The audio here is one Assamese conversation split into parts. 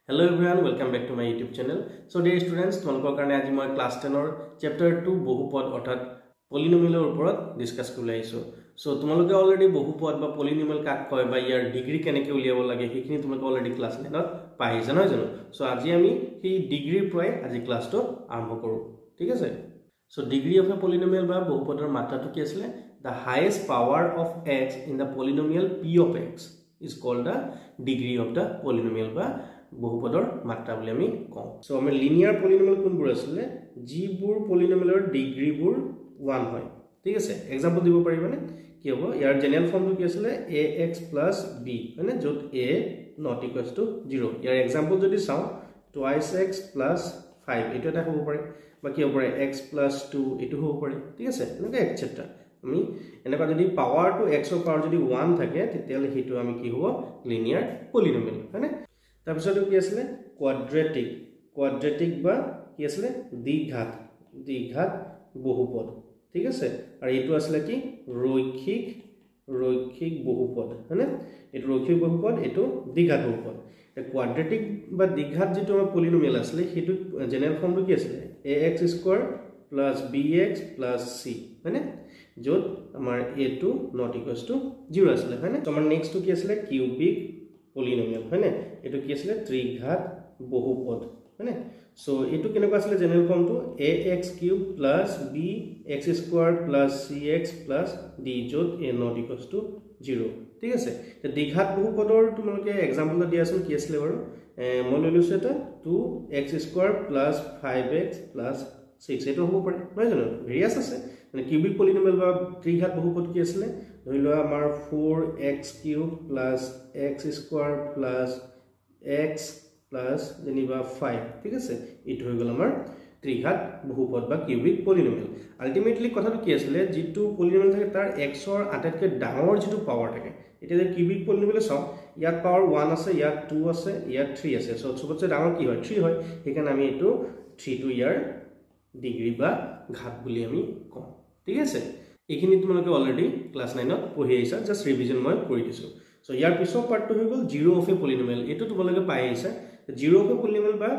Hello everyone, welcome back to my YouTube channel. So dear students, তোমালোকৰ কাৰণে আজি মই ক্লাস 10 ৰ chapter 2 বহুপদ অৰ্থাৎ পলিনোমিয়েলৰ ওপৰত ডিসকাস কৰিবলৈ আহিছো। So তোমালোকে অলৰেডি বহুপদ বা পলিনোমিয়েল কাক কয় বা ইয়াৰ ডিগ্ৰী কেনেকৈ উলিয়াব লাগে সেইখিনি তোমালোকে অলৰেডি ক্লাস 9 ত পাইছা নহয় জানো। So আজি আমি সেই ডিগ্ৰীৰ পৰাই আজি ক্লাসটো আৰম্ভ কৰো। ঠিক আছে? So degree of a polynomial বা বহুপদৰ মাত্ৰাটো কি আছিল? The highest power of x in the polynomial p of x is called the degree of the polynomial বা বহুপদৰ মাত্ৰা বুলি আমি কওঁ। সো আমাৰ লিনিয়াৰ পলিনোমিয়েল কোনবোৰ আছিল যিবোৰ পলিনোমিয়েলৰ ডিগ্ৰীবোৰ 1 হয়। ঠিক আছে, এক্সাম্পল দিব পাৰিবানে? কি হ'ব ইয়াৰ জেনাৰেল ফৰ্মটো কি আছিল ax + b মানে যত a not equals to 0। Year example যদি চাওঁ twice x + 5 এটো এটা হ'ব পাৰে বা কি হ'ব পাৰে x + 2 এটো হ'ব পাৰে। ঠিক আছে, এনেকা এটসেট্ৰা আমি এনেকা যদি পাৱাৰটো x ৰ পাৱাৰ যদি 1 থাকে তেতিয়ালে হেতু আমি কি হ'ব লিনিয়াৰ পলিনোমিয়েল হয়নে। তাৰ পিছতো কি আছিল কোৱাড্ৰেটিক বা কি আছিল দ্বিঘাত বহুপদ। ঠিক আছে, আৰু এটো আছিল কি ৰৈখিক বহুপদ হয়নে। এটো ৰৈখিক বহুপদ, এটো দ্বিঘাত বহুপদ। কোৱাড্ৰেটিক বা দ্বিঘাত যেটো আমাৰ পলিনোমিয়েল আছিল হেতু জেনাৰেল ফৰ্মটো কি আছিল ax² + bx + c হয়নে, যত আমাৰ a2 not equals to 0 আছিল হয়নে। তো আমাৰ নেক্সটটো কি আছিল কিউবিক পলিনোমিয়েল হয়নে। এটো কি আছিল ত্ৰিঘাত বহুপদ হয়নে। সো এটো কেনেকুৱা আছিল general ফৰ্মটো ax³ + bx² + cx + d যত a not equals to 0। ঠিক আছে, তে দ্বিঘাত বহুপদৰ তোমালোকে এক্সাম্পল দিয়া আছে কি আছিল বাৰু মই লৈ লৈছো এটা 2x² + 5x + 6 এটো হ'ব পাৰে নহয় জানো। ভেৰিয়াছ আছে মানে কিউবিক পলিনোমিয়েল বা ত্ৰিঘাত বহুপদ কি আছিল ধৰি লোৱা আমাৰ 4x³ + x² + x + যেনিবা 5। ঠিক আছে, এটো হৈ গল আমাৰ ত্ৰিঘাত বহুপদ বা কিউবিক পলিনোমিয়েল। আলটিমেটলি কথাটো কি আছিল যেটো পলিনোমিয়েল থাকে তাৰ x ৰ আটাইতকৈ ডাঙৰ যেটো পাৱাৰ থাকে। এতিয়া যে কিউবিক পলিনোমিয়েল চাও ইয়াত পাৱাৰ 1 আছে, ইয়াত 2 আছে, ইয়াত 3 আছে। সো সবতছে ডাঙৰ কি হয় 3 হয়, সেইকাৰণে আমি এটো 3 টো ইয়াৰ ডিগ্ৰী বা ঘাত বুলি আমি কওঁ। ঠিক আছে, এইখিনি তোমালোকে অলৰেডি ক্লাস 9 ত পঢ়ি আহিছা, জাস্ট ৰিভিজন মই কৰি দিছো। সো ইয়াৰ পিছৰ পাৰ্টটো হৈ গল জিৰো অফ এ পলিনোমিয়েল। এটো তোমালোকে পাই আহিছা জিৰো অফ এ পলিনোমিয়েল বা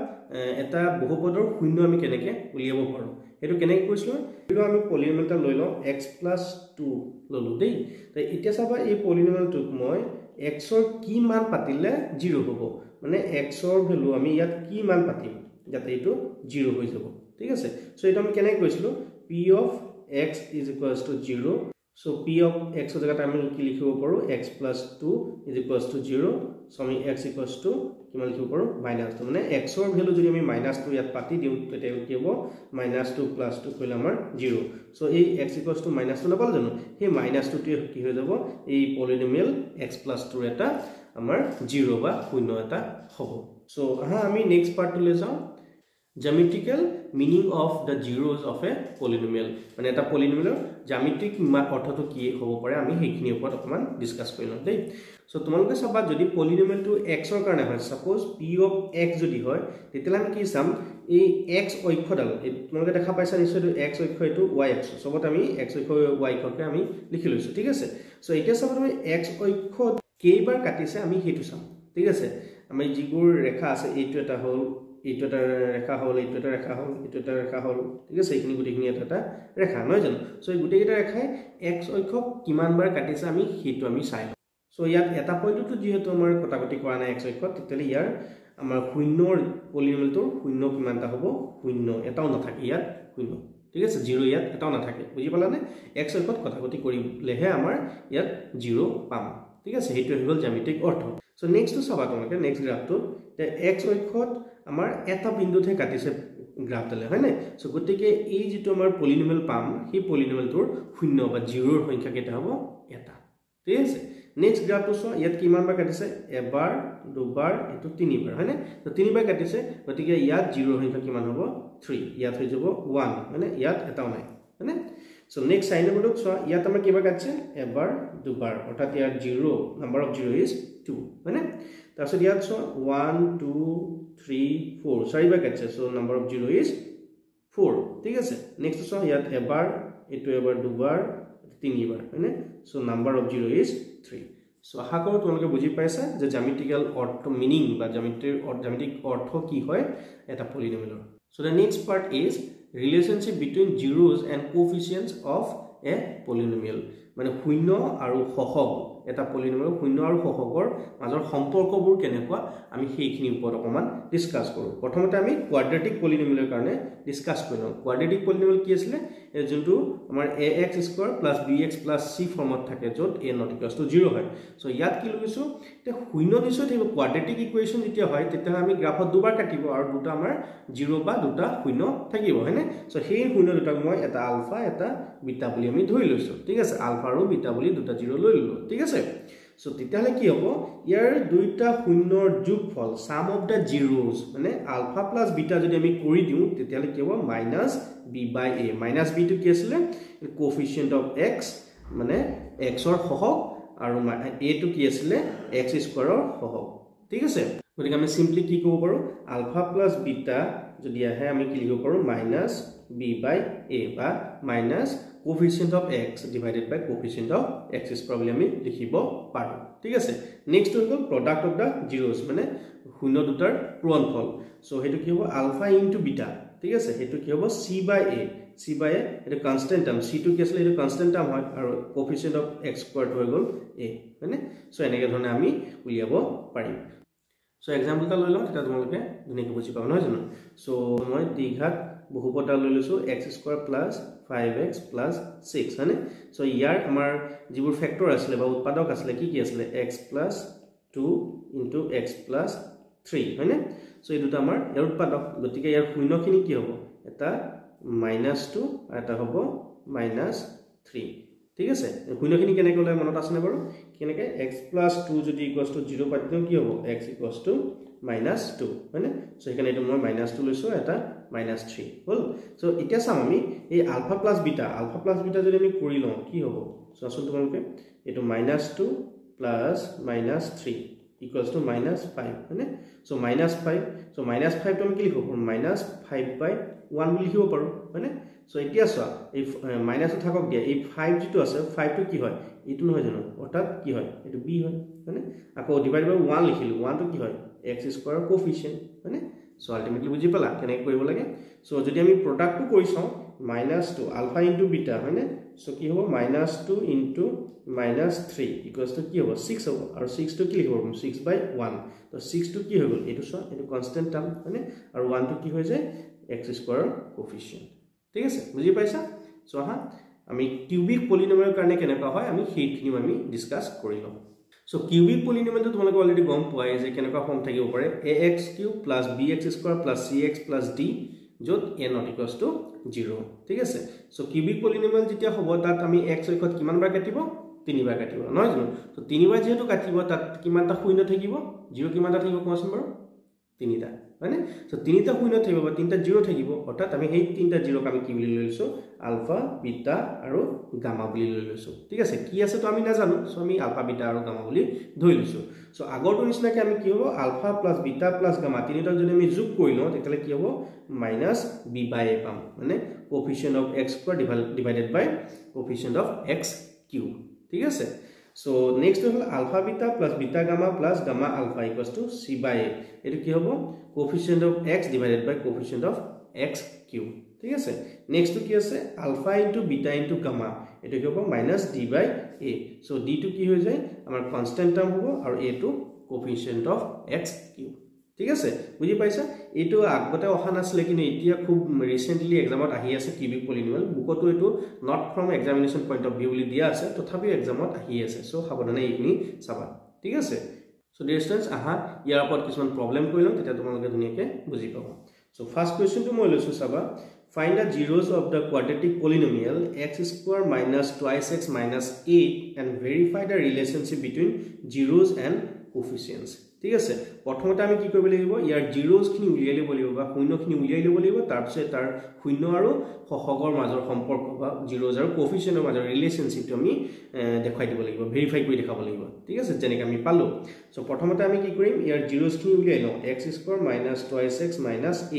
এটা বহুপদৰ শূন্য আমি কেনেকৈ উলিয়াব পাৰো। এটো কেনেকৈ কৰিছিলো এটো আমি পলিনোমিয়েল এটা লৈ লওঁ x + 2 ললো দেই। তো এতিয়া চাবা এই পলিনোমিয়েলটোক মই x ৰ কি মান পাতিলে 0 হ'ব, মানে x ৰ ভ্যালু আমি ইয়াত কি মান পাতিম যাতে এটো 0 হৈ যাব। ঠিক আছে, সো এটা আমি কেনেকৈ কৰিছিলো p of x = 0। So p of x ৰ জায়গাত আমি কি লিখিব পাৰো x + 2 = 0। সো আমি x = কিমান লিখিব পাৰো -2, মানে x ৰ ভ্যালু যদি আমি -2 ইয়াত পাতি দিও তেতিয়া কি হ'ব -2 + 2 কৰিলে আমাৰ 0। সো এই x = -2 নাপাল জানো, সেই -2 টোৱে কি হৈ যাব এই পলিনোমিয়েল x + 2 এটা আমাৰ 0 বা শূন্য এটা হ'ব। সো আমি নেক্সট পাৰ্টলৈ যাওঁ জ্যামিতিক্যাল মিনিং অফ দ্য জিৰোজ অফ এ পলিনোমিয়েল। মানে এটা পলিনোমিয়েলৰ জ্যামিতিক অৰ্থটো কি হ'ব পাৰে আমি সেইখিনিৰ ওপৰত অকমান ডিসকাস কৰি লম দেই। সো তোমালোকে চাবা যদি পলিনোমিয়েলটো x ৰ কাৰণে হয়, সাপোজ p of x যদি হয় তেতিয়ালে আমি কি চাম এই x অক্ষডাল তোমালোকে দেখা পাইছা নিশ্চয় x অক্ষ এটো y অক্ষ, সবত আমি x অক্ষ y অক্ষকে আমি লিখি লৈছো। ঠিক আছে, সো এতিয়া চাবা তুমি x অক্ষ কেইবাৰ কাটিছে আমি হেতু চাম। ঠিক আছে, আমি যিবোৰ ৰেখা আছে এইটো এটা হল, এইটো এটা ৰেখা হল, এইটো এটা ৰেখা হল, এইটো এটা ৰেখা হল। ঠিক আছে, এইখিনি গুটেখিনি এটা ৰেখা নহয় জানো। সো এই গুটেকিটা ৰেখাই x অক্ষক কিমান বাৰ কাটিছে আমি হেতু আমি চাই লম। সো ইয়াত এটা পইণ্টটো যেহেতু আমাৰ কটাকটি কৰা নাই x অক্ষত তেতিয়ালে ইয়াৰ আমাৰ শূন্যৰ পলিনোমিয়েলটোৰ শূন্য কিমানটা হ'ব শূন্য এটাও নাথাকে ইয়াত শূন্য। ঠিক আছে, 0 ইয়াত এটাও নাথাকে, বুজি পালানে। x অক্ষত কটাকটি কৰিলেহে আমাৰ ইয়াত 0 পাম। ঠিক আছে, হেতু হৈ গল জ্যামিতিক অৰ্থ। সো নেক্সটটো চাবা তোমালোকে নেক্সট গ্ৰাফটো তে x অক্ষত আমাৰ এটা বিন্দুতহে কাটিছে গ্ৰাফডালে হয়নে। সো গতিকে এই যেটো আমাৰ পলিনোমিয়েল পাম সেই পলিনোমিয়েলটোৰ শূন্য বা 0ৰ সংখ্যা কেইটা হ'ব এটা। ঠিক আছে, নেক্সট গ্ৰাফটো চোৱা ইয়াত কিমান বাৰ কাটিছে এবাৰ, দুবাৰ, এটো তিনিবাৰ হয়নে। তো তিনিবাৰ কাটিছে গতিকে ইয়াত 0ৰ সংখ্যা কিমান হ'ব 3, ইয়াত হৈ যাব 1 মানে ইয়াত এটাও নাই হয়নে। সো নেক্সট সাইন নম্বৰটো চোৱা ইয়াত আমাৰ কিবা কাটিছে এবাৰ, দুবাৰ, অৰ্থাৎ ইয়াৰ 0 নাম্বাৰ অফ 0 ইজ 2 হয়নে। তাৰপিছত ইয়াত চোৱা 1 2 3 4 চাৰিবাৰ কাটিছে, সো নাম্বাৰ অফ 0 ইজ 4। ঠিক আছে, নেক্সট চোৱা ইয়াত এবাৰ, এটো এবাৰ, দুবাৰ, তিনিবাৰ হয়নে। So number of 0 is 3। So আশা কৰো তোমালোকে বুজি পাইছা যে জ্যামিতিক্যাল অৰ্থ মিনিং বা জ্যামিতিক অৰ্থ কি হয় এটা পলিনোমিয়েলৰ so the next part is relationship between zeros and coefficients of a polynomial মানে শূন্য আৰু সহগ এটা পলিনোমিয়েল শূন্য আৰু সহগৰ মাজৰ সম্পৰ্কবোৰ কেনেকুৱা আমি সেইখিনি ওপৰত অকমান ডিসকাস কৰো প্ৰথমতে আমি কোয়াড্ৰেটিক পলিনোমিয়েলৰ কাৰণে ডিসকাস কৰিম কোয়াড্ৰেটিক পলিনোমিয়েল কি আছিল যোনটো আমাৰ ax স্কয়াৰ + bx + c ফৰ্মত থাকে যত a not equals to 0 হয় সো ইয়াত কি লৈছো তে শূন্য নিশ্চয় থাকিব কোয়াড্ৰেটিক ইকুৱেচন যেতিয়া হয় তেতিয়া আমি গ্ৰাফত দুবাৰ কাটিব আৰু দুটা আমাৰ 0 বা দুটা শূন্য থাকিব হয়নে সো সেই শূন্য দুটাক মই এটা আলফা এটা বিটা বুলি আমি ধৰি লৈছো ঠিক আছে আলফা আৰু বিটা বুলি দুটা 0 লৈ ললো ঠিক আছে সো তেতিয়ালে কি হ'ব ইয়াৰ দুইটা শূন্যৰ যোগফল সাম অফ দা জিৰোজ মানে আলফা প্লাস বিটা যদি আমি কৰি দিও তেতিয়ালে কি হ'ব -b/a -b টু কি আছিল কোএফিচিয়েন্ট অফ x মানে x ৰ সহগ আৰু a টু কি আছিল x স্কয়াৰৰ সহগ ঠিক আছে গতিকে আমি সিম্পলি কি কৰিব পাৰো আলফা প্লাস বিটা যদি আহে আমি কি লিখিব পাৰো -b/a বা minus coefficient of x divided by coefficient of x square বুলি আমি লিখিব পাৰো ঠিক আছে next hall product of the zeros মানে শূন্য দুটাৰ পূৰণফল সো হেতু কি হ'ব আলফা ইনটু বিটা ঠিক আছে হেতু কি হ'ব c/a এটা কনস্ট্যান্ট টার্ম c টু কি আছিল এটা কনস্ট্যান্ট টার্ম হয় আৰু coefficient of x squared হৈ গল a মানে সো এনেকে ধৰণে আমি উলিয়াব পাৰিম সো एग्जांपल টা লৈ লওঁ এটা তোমালোকে ধুনীয়াকৈ বুজি পাব নহয় জানো সো মই দ্বিঘাত বহুপদ লৈ লৈছো x² + 5x + 6 হয়নে সো ইয়াৰ আমাৰ যিবোৰ ফেক্টৰ আছিল বা উৎপাদক আছিল কি কি আছিল x + 2 * x + 3 হয়নে সো এই দুটা আমাৰ ইয়াৰ উৎপাদক গতিকে ইয়াৰ শূন্যখিনি কি হ'ব এটা -2 আৰু এটা হ'ব -3 ঠিক আছে শূন্যখিনি কেনেকৈ ওলাই মনত আছে নে বাৰু কেনেকৈ x + 2 যদি = 0 পাই দিও কি হ'ব x = -2 হয়নে সো এখানে এটা মই -2 লৈছো এটা -3 হল সো এতিয়া চাম আমি এই আলফা প্লাস বিটা যদি আমি কৰি লওঁ কি হ'ব সো আসল তোমালোকে এটো -2 + -3 = -5 হয়নে সো -5 সো -5 টো আমি কি লিখিব -5/1 বুলি লিখিব পাৰো হয়নে সো এতিয়া চোৱা এই মাইনাস থাকক দিয়া এই 5 যেটো আছে 5 টো কি হয় ইটো নহয় জানো অৰ্থাৎ কি হয় এটো b হয় মানে আকৌ ডিভাইড বাই 1 লিখিলো 1 টো কি হয় x স্কয়াৰ কোএফিচিয়েন্ট মানে সো আলটিমেটলি বুজি পালা কেনে কৰিব লাগে সো যদি আমি প্ৰডাক্ট টো কৰি চাও -2 আলফা ইনটু বিটা হয়নে সো কি হ'ব -2 ইনটু -3 ইকুয়ালস টু কি হ'ব 6 হ'ব আৰু 6 টো কি লিখিব 6/1 তো 6 টো কি হৈ গল এটো চোৱা এটো কনস্ট্যান্ট টাৰ্ম হয়নে আৰু 1 টো কি হৈ যায় x স্কয়াৰ কোএফিচিয়েন্ট ঠিক আছে বুজি পাইছা সো হা আমি কিউবিক পলিনোমিয়েলৰ কাৰণে কেনেকুৱা হয় আমি সেইখিনি আমি ডিসকাস কৰি লম সো কিউবিক পলিনোমিয়েলটো তোমালোকে অলৰেডি গম পোৱাই যে কেনেকুৱা ফৰ্ম থাকিব পাৰে ax³ + bx² + cx + d যত a not equals to 0 ঠিক আছে সো কিউবিক পলিনোমিয়েল যেতিয়া হ'ব তাত আমি x অক্ষত কিমান বাৰ কাটিব 3 বাৰ কাটিব নহয় জানো তো 3 বাৰ যেহেতু কাটিব তাত কিমানটা শূন্য থাকিব 0 কিমানটা থাকিব কোৱাচোন বাৰু 3টা মানে সো 3টা শূন্য থাকিব বা 3টা 0 থাকিব অৰ্থাৎ আমি সেই 3টা 0 ক আমি কি বুলি লৈছো আলফা বিটা আৰু গামা বুলি লৈছো ঠিক আছে কি আছে তো আমি নাজানো সো আমি আলফা বিটা আৰু গামা বুলি ধৰি লৈছো সো আগৰটো নিচিনাকৈ আমি কি হ'ব alpha plus beta plus gamma তিনিটা যদি আমি যোগ কৰি লওঁ তেতিয়ালে কি হ'ব -b/a পাম মানে coefficient of x² divided by coefficient of x cube ঠিক আছে সো নেক্সট হল alpha beta plus beta gamma plus gamma alpha equals to c/a এটো কি হ'ব coefficient of x divided by coefficient of x cube ঠিক আছে নেক্সট কি আছে alpha into beta into gamma এটো কি হ'ব -d/a সো d টু কি হৈ যায় আমাৰ কনস্ট্যান্ট টাৰ্ম হ'ব আৰু a to coefficient of x cube ঠিক আছে বুজি পাইছা এটো আগতে অহা নাছিলে কিন্তু এতিয়া খুব ৰিসেন্টলি এক্সামত আহি আছে কিউবিক পলিনোমিয়েল বুকটো এটো not from examination point of view বুলি দিয়া আছে তথাপি এক্সামত আহি আছে সো সাবধানে এইখিনি চাবা ঠিক আছে সো ডিয়াৰ ষ্টুডেন্টস আহা ইয়াৰ ওপৰত কিছুমান প্ৰবলেম কৰিলো তেতিয়া তোমালোকে ধুনীয়াকৈ বুজি পাবা সো ফাৰ্স্ট কোৱেশ্চন টো মই লৈছো চাবা find the zeros of the quadratic polynomial x² - 2x - 8 and verify the relationship between zeros and coefficients ঠিক আছে প্ৰথমতে আমি কি কৰিব লাগিব ইয়াৰ জিৰোজ খিনি উলিয়াই লব লাগিব বা শূন্যখিনি উলিয়াই লব লাগিব তাৰ পিছত তাৰ শূন্য আৰু সহগৰ মাজৰ সম্পৰ্ক বা জিৰোজ আৰু কোএফিচিয়েন্টৰ মাজৰ ৰিলেশনশিপটো আমি দেখাই দিব লাগিব ভেৰিফাই কৰি দেখাব লাগিব ঠিক আছে যেনেকৈ আমি পালো সো প্ৰথমতে আমি কি কৰিম ইয়াৰ জিৰোজ খিনি উলিয়াই লওঁ x² - 2x -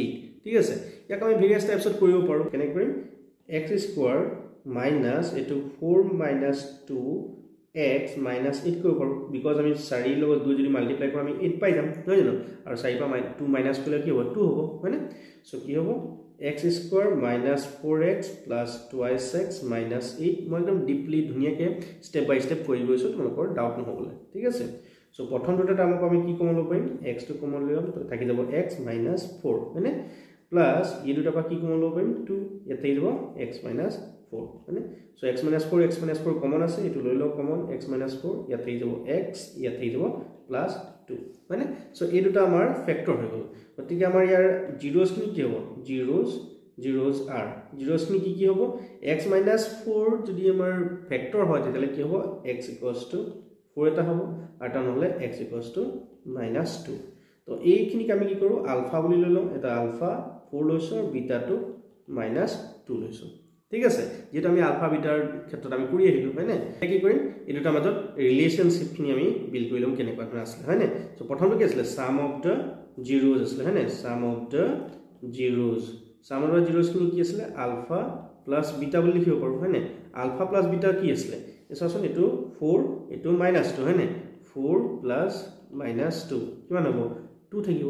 8 ঠিক আছে ইয়াক আমি ভেৰিয়াছ টাইপছত কৰিব পাৰো কেনে কৰিম x² - এটো 4 - 2 x minus 8 কৰিব পাৰো because আমি 4 ৰ লগত 2 যদি মাল্টিপ্লাই কৰো আমি 8 পাই যাম নহয় জানো আৰু 4 পৰা 2 মাইনাস কৰিলে কি হ'ব 2 হ'ব হয়নে সো কি হ'ব x square minus 4x plus twice x minus 8 মই একদম ডিপলি ধুনিয়াকে স্টেপ বাই স্টেপ কৰি গৈছো তোমালোকৰ ডাউট নহবলে ঠিক আছে সো প্ৰথম দুটা টাৰ্মক আমি কি কমন লব পাৰিম x টো কমন লম তো থাকি যাব x minus 4 হয়নে প্লাস এই দুটা পা কি কমন লব পাৰিম 2 ইয়াতে যাব x minus 4 হয়নে সো x minus 4 কমন আছে এটো লৈ লও কমন x minus 4 ইয়াতে যাব x ইয়াতে যাব প্লাস 2 হয়নে সো এই দুটা আমাৰ ফ্যাক্টৰ হৈ গল গতিকে আমাৰ ইয়াৰ জিৰোস কি কি হ'ব জিৰোস r জিৰোস কি হ'ব x minus 4 যদি আমাৰ ফ্যাক্টৰ হয় তেতিয়ালে কি হ'ব x 4 এটা হ'ব আৰু তা নহলে x minus 2 তো এইখিনি আমি কি কৰো আলফা বুলি লৈ লওঁ এটা আলফা 4 লৈছো আৰু বিটা টো minus 2 লৈছো ঠিক আছে যেটা আমি আলফা বিটাৰ ক্ষেত্ৰত আমি কৰি আহিলো হয়নে কি কৰিম এই দুটা মাজত ৰিলেশনশিপ খিনি আমি বিল্ড কৰি লম কেনেকুৱা ধৰণৰ আছে হয়নে সো প্ৰথমটো কি আছিল সাম অফ দা জিৰোস আছিল হয়নে সাম অফ দা জিৰোস খিনি কি আছিল আলফা প্লাস বিটা বুলি লিখিব পাৰো হয়নে আলফা প্লাস বিটা কি আছিল এছাচোন এটো 4 এটো -2 হয়নে 4 প্লাস -2 কিমান হ'ব 2 থাকিব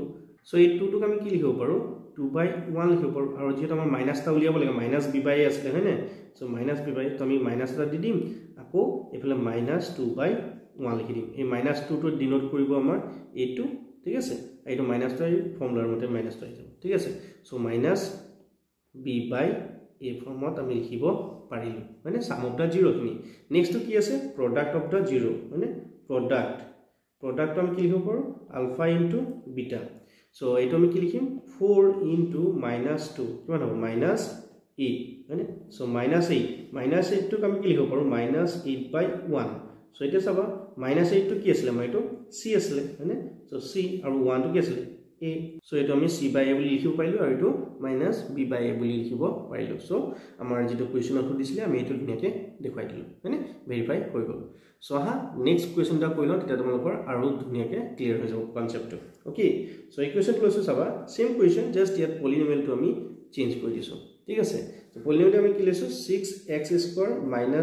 সো এই 2 টোক আমি কি লিখিব পাৰো 2/1 লিখিব পাৰো আৰু যেটা আমাৰ মাইনাস টা উলিয়াব লাগে মাইনাস b বাই আছে হয়নে সো মাইনাস b বাই তো আমি মাইনাস টা দি দিম আকৌ এফালে -2/1 লিখি দিম এই -2 টো ডিনোট কৰিব আমাৰ a2 ঠিক আছে এইটো -2 ফৰ্মুলাৰ মতে -2 আহি যাব ঠিক আছে সো -b বাই a ফৰ্মত আমি লিখিব পাৰিলো মানে সাম অফ দা জিৰো খিনি নেক্সট টো কি আছে প্ৰডাক্ট অফ দা জিৰো মানে প্ৰডাক্ট আমি কি লিখিব পাৰো আলফা ইনটু বিটা সো এইটো আমি কি লিখিম 4 into -2 কিমান হ'ব -8 হয়নে সো -8 টো আমি কি লিখিব পাৰো -8/1 সো এটা চাবা -8 টো কি আছিল আমাৰ এটো c আছিল হয়নে সো c আৰু 1 টো কি আছিল a সো এটো আমি c বাই a বুলি লিখিব পাৰিলো আৰু এটো -b বাই a বুলি লিখিব পাৰিলো সো আমাৰ যেটো কোৱেশ্চনত দিছিলে আমি এটো ধুনিয়াকে দেখাই দিলো হয়নে ভেৰিফাই হৈ গল সো হা নেক্সট কোৱেশ্চনটা কইলো তেতিয়া তোমালোকৰ আৰু ধুনিয়াকে ক্লিয়াৰ হৈ যাব কনসেপ্টটো ওকে সো এই কোৱেশ্চন লৈছো চাবা সেম কোৱেশ্চন জাস্ট ইয়াত পলিনোমিয়েলটো আমি চেঞ্জ কৰি দিছো ঠিক আছে তো পলিনোমিয়েলটো আমি কি লৈছো 6x²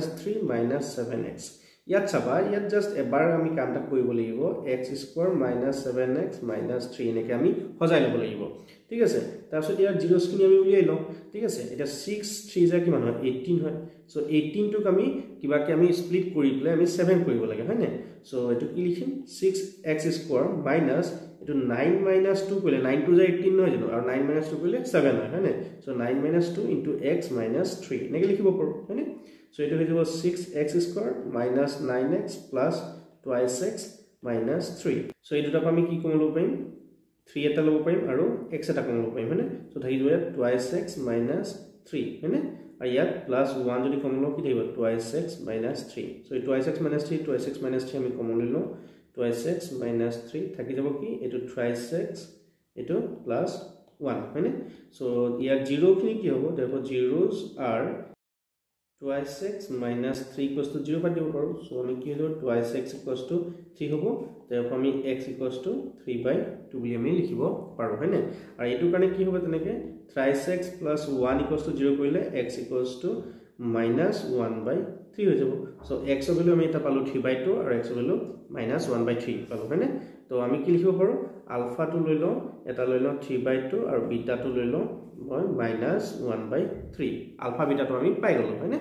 - 3 - 7x ইয়াত চাবা ইয়াত জাস্ট এবাৰ আমি কামটা কৰিব লাগিব x² - 7x - 3 এনেকে আমি সজাই লব লাগিব ঠিক আছে তাৰপিছত ইয়াৰ জিৰোস খিনি আমি উলিয়াই লওঁ ঠিক আছে এটা 6 3 যা কিমান হয় 18 হয় সো 18 টোক আমি কিবাকে আমি স্প্লিট কৰি প্লে আমি 7 কৰিব লাগে হয়নে সো এটো কি লিখিম 6x² মাইনাস এটো 9 - 2 কৰিলে 9 2 যা 18 নহয় জানো আৰু 9 - 2 কৰিলে 7 হয় হয়নে সো 9 - 2 into x - 3 এনেকে লিখিব পাৰো হয়নে সো এটো হৈ যাব 6x² minus 9x plus twice x minus 3 so এই দুটা আমি কি কমন লব পাৰিম 3 এটা লব পাৰিম আৰু x এটা কমন লব পাৰিম হয়নে সো থাকি যাব twice x minus 3 হয়নে আৰু ইয়াত plus 1 যদি কমন লও কি থাকিব twice x minus 3 so twice x minus 3 আমি কমন ললো twice x minus 3 থাকি যাব কি এটো thrice x এটো plus 1 হয়নে সো ইয়াৰ জিৰো খিনি কি হ'ব দেখো zeros are twice x minus 3 equals to 0 পাই দিব পাৰো সো আমি কি হলো twice x equals to 3 হ'ব তারপর আমি x equals to 3/2 বুলি আমি লিখিব পাৰো হয়নে আৰু এটো কাৰণে কি হ'ব তেনেকে thrice x plus 1 equals to 0 কৰিলে x equals to minus 1/3 হৈ যাব সো x ৰ ভ্যালু আমি এটা পালো 3/2 আৰু x ৰ ভ্যালু minus 1/3 পালো হয়নে তো আমি কি লিখিব পাৰো আলফা টো লৈ লও এটা লৈ লও 3/2 আৰু বিটা টো লৈ লও মই minus 1/3 আলফা বিটা টো আমি পাই গলো হয়নে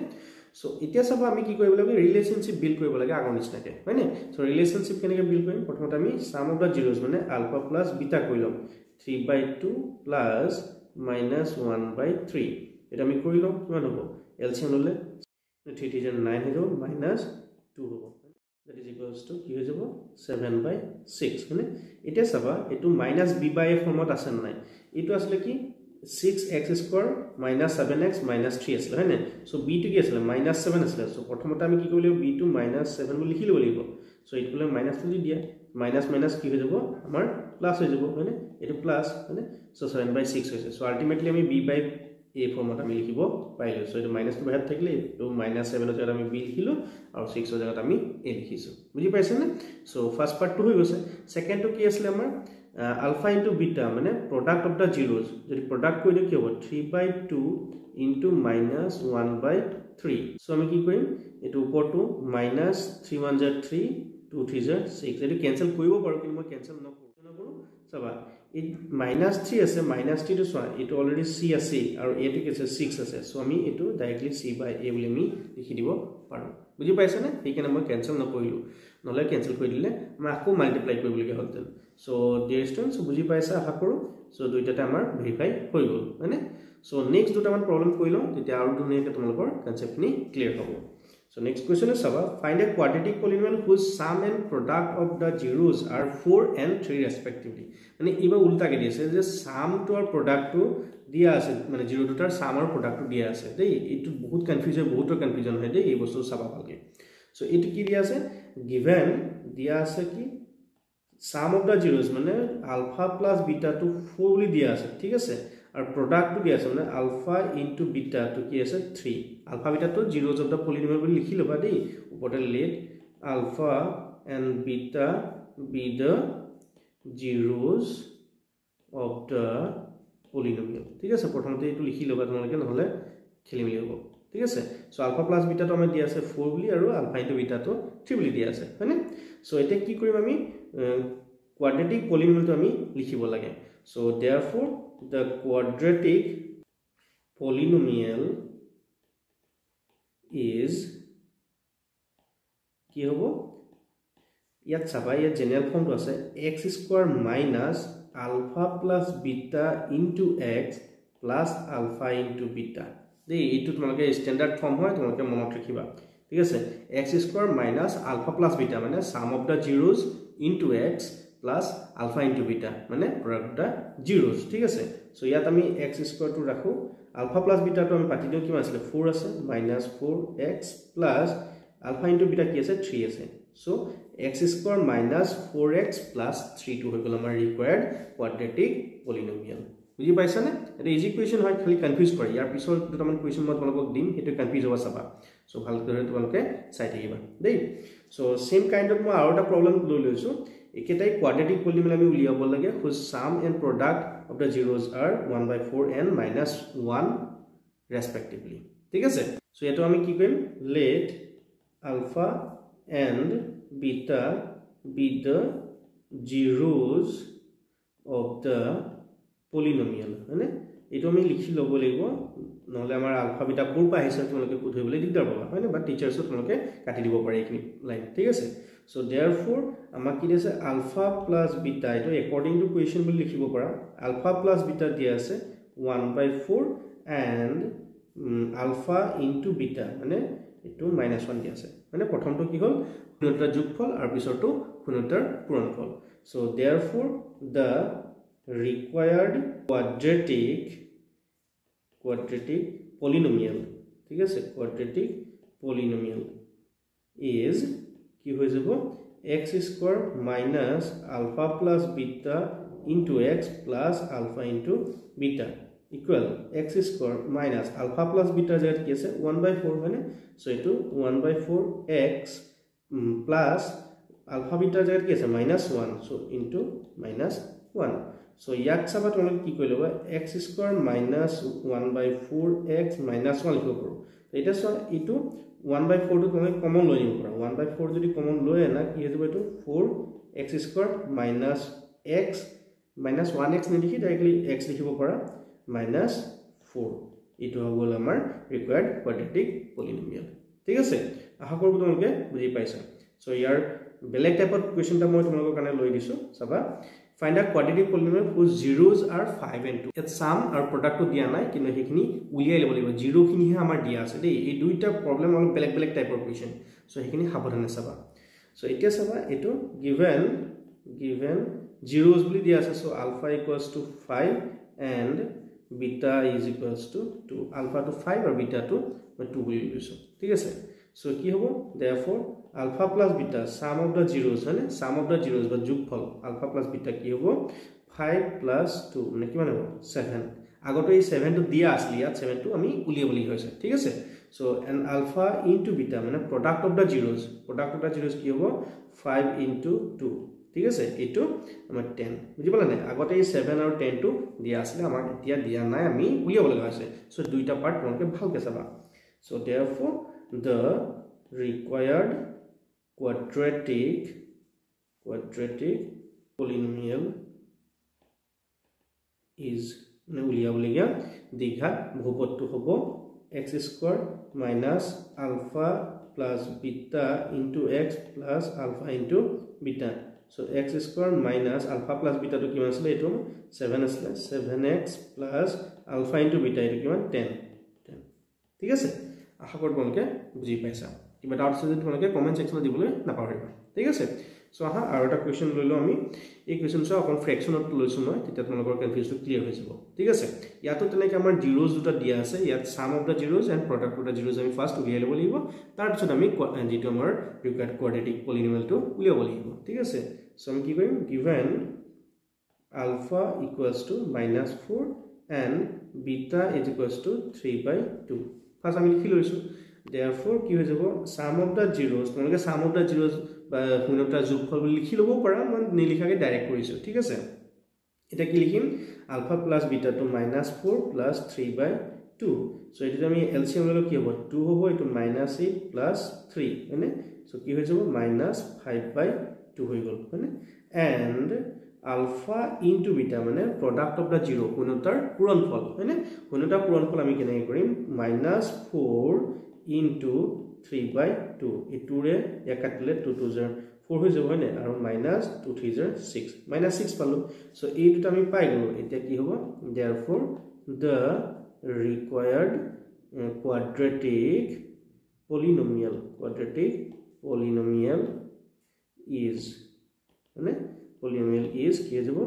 সো এতিয়া সব আমি কি কৰিব লাগে ৰিলেশনশিপ বিল্ড কৰিব লাগে আগৰ নিচিনাকে হয়নে সো ৰিলেশনশিপ কেনেকে বিল্ড কৰিম প্ৰথমতে আমি সাম অফ দা জিৰোস মানে আলফা প্লাস বিটা কৰিলম 3/2 প্লাস minus 1/3 এটা আমি কৰিলম কিমান হ'ব এলসিএম ললে 3 3 9 হৈ যাব minus 2 হ'ব that is equals to কি হৈ যাব 7/6 হয়নে এটা চাবা এটো -b বাই a ফৰ্মত আছে নাই এটো আসলে কি 6x² minus 7x minus 3 আছিল হয়নে সো b টো কি আছিল -7 আছিল সো প্ৰথমতে আমি কি কৰিলো b টো -7 বুলি লিখি লব লাগিব সো ইট কলে মাইনাস বুলি দিয়া মাইনাস মাইনাস কি হৈ যাব আমাৰ প্লাস হৈ যাব হয়নে এটো প্লাস হয়নে সো 7/6 হৈছে সো আলটিমেটলি আমি b বাই a ফৰ্মত আমি লিখিব পাইলো সো এটো মাইনাস টো বাহিৰত থাকিলে তো -7 ৰ জায়গাত আমি b লিখিলো আৰু 6 ৰ জায়গাত আমি a লিখিছো বুজি পাইছে না সো ফাৰ্স্ট পাৰ্ট টো হৈ গৈছে সেকেন্ড টো কি আছিল আমাৰ alpha into beta মানে product of the zeros যদি product কৰি দিও কি হ'ব 3/2 into minus 1/3 so আমি কি কৰিম এটো উপৰটো minus 3 1 * 3 2 3 * 6 এটো ক্যান্সেল কৰিব পাৰো কিন্তু মই ক্যান্সেল নকৰো চাবা এই -3 আছে -3 to সোয়া এটো অলৰেডি c আছে আৰু এটো কি আছে 6 আছে সো আমি এটো ডাইৰেক্টলি c/a বুলি আমি লিখি দিব পাৰো বুজি পাইছা না এইখানে মই ক্যান্সেল নকৰিলো নহলে ক্যান্সেল কৰি দিলে মই আকৌ মাল্টিপ্লাই কৰিব লগা হলতেন সো ডিয়াৰ স্টুডেন্টস বুজি পাইছা আশা কৰো সো দুইটাতে আমাৰ ভেৰিফাই হৈ গল মানে সো নেক্সট দুটামান প্ৰবলেম কৰিলো তেতিয়া আৰু দুনিয়াকে তোমালোকৰ কনসেপ্টনি ক্লিয়াৰ হ'ব So next question is Saba, find a quadratic polynomial whose sum and product of the zeros are 4 and 3 respectively. মানে ইবা উল্টা কে দিছে যে sum to are product to দিয়া আছে মানে 0 to তার sum আর product to দিয়া আছে দেই এটো বহুত কনফিউজন হয় দেই এই বস্তু চাবা ভালকে সো এটো কি দিয়া আছে given দিয়া আছে কি sum of the zeros মানে alpha plus beta to 4 বুলি দিয়া আছে ঠিক আছে আর প্রোডাক্ট টু দিয়া আছে মানে আলফা ইনটু বিটা টু কি আছে 3 আলফা বিটা তো জিরোস অফ দা পলিনোমিয়াল বলি লিখি লবা দেই উপরে let alpha and beta be the zeros of the polynomial ঠিক আছে প্রথমতে এটো লিখি লবা তোমালকে নহলে খেলি মিলি হ'ব ঠিক আছে সো আলফা প্লাস বিটা তো আমি দিয়া আছে 4 বুলি আৰু আলফা ইনটু বিটা তো 3 বুলি দিয়া আছে হয়নে সো এটা কি কৰিম আমি quadratic polynomial to আমি লিখিব লাগে so therefore the quadratic polynomial is কি হ'ব ইয়াত চাবা ইয়াত জেনাৰেল ফৰ্ম তো আছে x² minus alpha plus beta into x plus alpha into beta দেই এইটো তোমালোকে স্ট্যান্ডার্ড ফর্ম হয় তোমালোকে মনত ৰাখিবা ঠিক আছে x² minus alpha plus beta মানে sum of the zeros into x plus alpha into beta মানে product of zeros ঠিক আছে সো ইয়াত আমি x² to রাখো alpha plus beta to আমি পাতি দিও কি আছে 4 আছে minus 4x plus alpha into beta কি আছে 3 আছে so x² minus 4x plus 3 to হৈ গল আমাৰ required quadratic polynomial বুজি পাইছা নে এটা ইজি কোৱেশ্চন হয় খালি কনফিউজ কৰে ইয়াৰ পিছৰ দুটামান কোৱেশ্চন মই তোমালোকক দিম হেতু কনফিউজ হ'ব চাবা সো ভালকৈ তোমালোকে চাই থাকিবা দেই সো সেম কাইন্ড অফ মই আৰু এটা প্ৰবলেম লৈ লৈছো একেটাই quadratic polynomial আমি উলিয়াব লাগে whose sum and product of the zeros are 1/4 and -1 respectively ঠিক আছে সো এটো আমি কি কৰিম let alpha and beta be the zeros of the polynomial মানে এটো আমি লিখি লব লাগিব নহলে আমাৰ আলফা বিটা কোৰ পা আহিছে তোমালোকে বুঝিবলৈ দিগদাৰ পাবা হয়নে বা টিচাৰছ তোমালোকে কাটি দিব পাৰে এইখিনি লাইন ঠিক আছে সো देयरफॉर আমাক কি দিছে আলফা প্লাস বিটা এটো অ্যাকর্ডিং টু কোয়েশ্চন বুলি লিখিব পাৰা আলফা প্লাস বিটা দিয়া আছে 1/4 and alpha into beta মানে এটো -1 দিয়া আছে মানে প্ৰথমটো কি হল গুণিতৰ যোগফল আৰু পিছৰটো গুণিতৰ পূৰণফল so therefore the required quadratic polynomial ঠিক আছে quadratic polynomial is কি হৈ যাব x² minus alpha plus beta into x plus alpha into beta equal x² minus alpha plus beta জায়গাত কি আছে 1/4 হয়নে সো এটো 1/4x plus alpha beta জায়গাত কি আছে -1 সো into -1 so ইয়াক চাবা তোমালোকে কি কই লবা x² minus 1/4x -1 লিখিব পাৰো এটা সো ইটো 1/4 টো তোমালোকে কমন লৈ নিব পাৰো 1/4 যদি কমন লৈ না কি হ'ব এটো 4x² minus x minus 1x নিলিখি ডাইৰেক্টলি x লিখিব পাৰা -4 ইটো হ'ল আমাৰ ৰিকোয়াৰ্ড quadratic polynomial ঠিক আছে আশা কৰো তোমালোকে বুজি পাইছা সো ইয়াৰ বেলেগ টাইপৰ কোৱেশ্চনটা মই তোমালোকৰ কাৰণে লৈ দিছো চাবা find a quadratic polynomial whose zeros are 5 and 2 it sum আৰু product to দিয়া নাই কিন্তু হেখিনি উলিয়াই লব লাগিব জিৰো খিনি হে আমাৰ দিয়া আছে দেই এই দুইটা প্ৰবলেম অলপ বেলেগ টাইপৰ কোৱেশ্চন সো হেখিনি সাবধানে চাবা সো এতিয়া চাবা এটো given zeros বুলি দিয়া আছে so alpha equals to 5 and beta is equals to 2 alpha to 5 আৰু beta to 2 বুলি লৈছো ঠিক আছে সো কি হ'ব therefore alpha plus beta sum of the zeros মানে sum of the zeros বা যোগফল alpha plus beta কি হ'ব 5 plus 2 মানে কিমান হ'ব 7 আগতে এই 7 টো দিয়া আছিল ইয়াত 7 টো আমি উলিয়াব লাগি হৈছে ঠিক আছে so and alpha into beta মানে product of the zeros কি হ'ব 5 into 2 ঠিক আছে এইটো আমাৰ 10 বুজি পালা নাই আগতে এই 7 আৰু 10 টো দিয়া আছিল আমাক এতিয়া দিয়া নাই আমি উলিয়াব লগা আছে সো দুইটা পাৰ্ট তোমালোকে ভালকৈ চাবা so therefore the required quadratic polynomial is উলিয়াবলগীয়া দ্বিঘাত বহুপদটো হ'ব x² minus alpha plus beta into x plus alpha into beta so x² minus alpha plus beta to কিমান আছিল এটো 7 আছিল 7x plus alpha into beta এটো কিমান 10 ঠিক আছে আশা কৰো তোমালোকে বুজি পাইছা কিবা ডাউট আছে যদি তোমালোকে কমেন্ট সেকশনত দিবলৈ নাপাহৰিবা ঠিক আছে সো আহা আৰু এটা কোৱেশ্চন লইলো আমি এই কোৱেশ্চনটো অকন ফ্ৰেকশনত লৈছো মই তেতিয়া তোমালোকৰ কনফিউজটো ক্লিয়াৰ হৈ যাব ঠিক আছে ইয়াতো তেনেকৈ আমাৰ জিৰোজ দুটা দিয়া আছে ইয়াত sum of the zeros and product of the zeros আমি ফাৰ্স্ট উলিয়াই ল'ব লাগিব তাৰ পিছত আমি যেটো আমাৰ ৰিকুৱাৰ্ড কোৱাড্ৰেটিক পলিনোমিয়েলটো উলিয়াব লাগিব ঠিক আছে সো আমি কি কৰিম given alpha equals to -4 and beta is equals to 3/2 first আমি লিখি লৈছো therefore কি হৈ যাব sum of the zeros তোমালোকে sum of the zeros বা পূৰ্ণতা যোগফল বুলি লিখি ল'ব পাৰা মই নিলিখাকে ডাইৰেক্ট কৰিছো ঠিক আছে এটা কি লিখিম alpha plus beta to -4 plus 3/2 so এটা আমি এলসিএম ললে কি হ'ব 2 হ'ব এটো -8 plus 3 মানে সো কি হৈ যাব -5/2 হৈ গল মানে and alpha into beta মানে product of the zero পূৰ্ণতাৰ পূৰণফল মানে পূৰ্ণতাৰ পূৰণফল আমি কেনেকৈ কৰিম -4 into 3/2 এটুৰে ইয়া কাটিলে 2 2 4 হৈ যাব হয়নে আৰু -2 3 6 -6 পালো সো এই দুটা আমি পাই গলো এতিয়া কি হ'ব therefore the required quadratic polynomial is মানে polynomial is কি হৈ যাব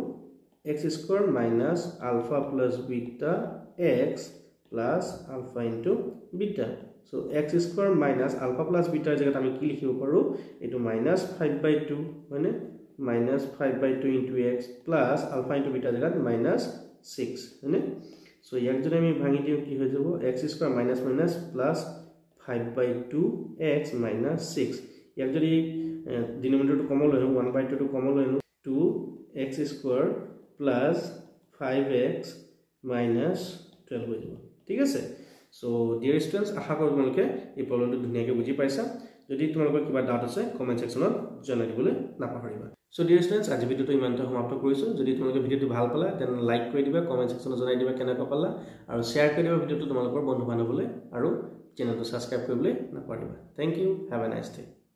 x² minus alpha plus beta x plus alpha into beta so x² minus alpha plus beta জায়গাত আমি কি লিখিব পাৰো এটো -5/2 মানে -5/2 into x plus alpha into beta জায়গাত -6 মানে so ইয়াক যদি আমি ভাঙি দিও কি হৈ যাব x² minus plus 5/2 x minus 6 ইয়াক যদি ডিনোমিনেটৰটো কমন লৈ 1/2 টো কমন লৈ 2x² plus 5x minus 12 হৈ যাব ঠিক আছে সো ডিয়াৰ স্টুডেন্টস আশা কৰো তোমালোকে এই প্ৰবলেমটো ধুনীয়াকৈ বুজি পাইছা যদি তোমালোকৰ কিবা ডাউট আছে কমেন্ট সেকশনত জনাই দিবলৈ নাপাহৰিবা সো ডিয়াৰ স্টুডেন্টস আজি ভিডিওটো ইমানতে সমাপ্ত কৰিছো যদি তোমালোকে ভিডিওটো ভাল পালা দেন লাইক কৰি দিবা কমেন্ট সেকশনত জনাই দিবা কেনেকৈ পালা আৰু শেয়াৰ কৰি দিবা ভিডিওটো তোমালোকৰ বন্ধু বান্ধৱলৈ আৰু চেনেলটো সাবস্ক্ৰাইব কৰিবলৈ নাপাহৰিবা thank you have a nice day